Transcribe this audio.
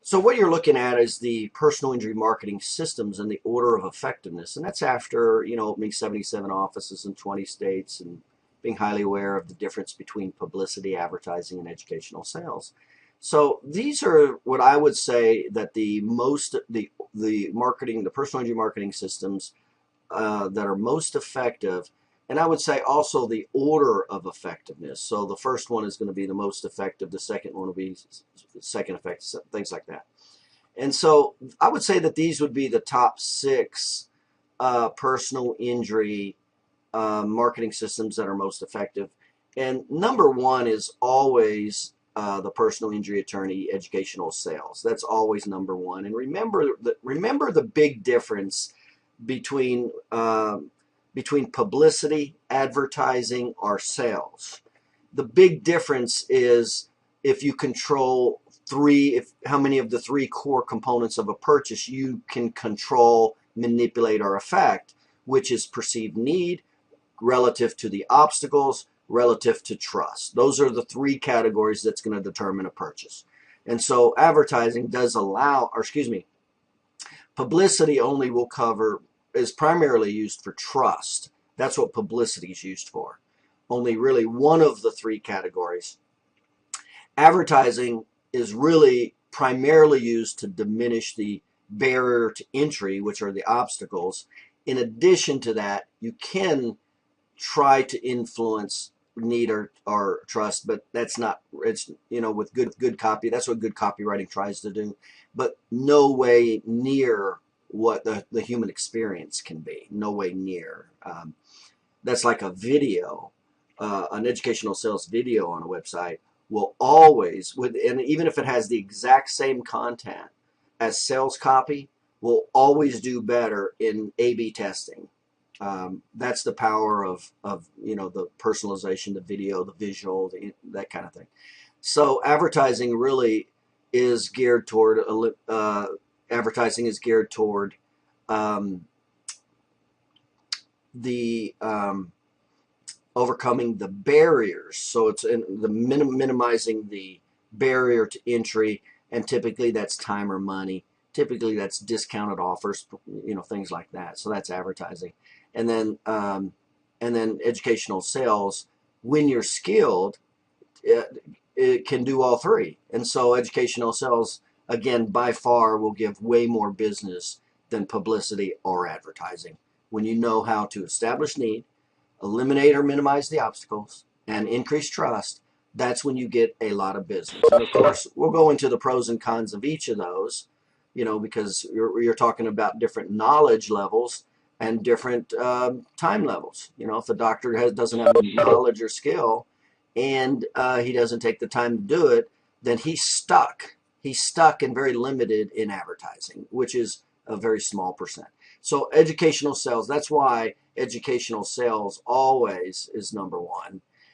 So what you're looking at is the personal injury marketing systems and the order of effectiveness. And that's after, opening 77 offices in 20 states and being highly aware of the difference between publicity, advertising, and educational sales. So these are what I would say that the marketing, the personal injury marketing systems that are most effective, and I would say also the order of effectiveness. So the first one is going to be the most effective, the second one will be second effect, things like that. And so I would say that these would be the top six personal injury marketing systems that are most effective. And number one is always the personal injury attorney educational sales. That's always number one. And remember the big difference between publicity, advertising, or sales. The big difference is if you control how many of the three core components of a purchase you can control, manipulate, or affect, which is perceived need, relative to the obstacles, relative to trust. Those are the three categories that's going to determine a purchase. And so advertising does allow, or excuse me, publicity only is primarily used for trust. That's what publicity is used for. Only really one of the three categories. Advertising is really primarily used to diminish the barrier to entry, which are the obstacles. In addition to that, you can try to influence need or trust, but that's not, it's, with good copy, that's what good copywriting tries to do, but no way near what the human experience can be. No way near. That's like a video, an educational sales video on a website will always, and even if it has the exact same content as sales copy, will always do better in A/B testing. That's the power of the personalization, the video, the visual, that kind of thing. So advertising really is geared toward the overcoming the barriers. So it's minimizing the barrier to entry, and typically that's time or money. Typically that's discounted offers, things like that. So that's advertising. And then educational sales, when you're skilled, it can do all three. And so educational sales, again, by far will give way more business than publicity or advertising. When you know how to establish need, eliminate or minimize the obstacles, and increase trust, that's when you get a lot of business. And of course, we'll go into the pros and cons of each of those, because you're talking about different knowledge levels and different time levels. If the doctor doesn't have any knowledge or skill, and he doesn't take the time to do it, then he's stuck. He's stuck and very limited in advertising, which is a very small percent. So educational sales, that's why educational sales always is number one.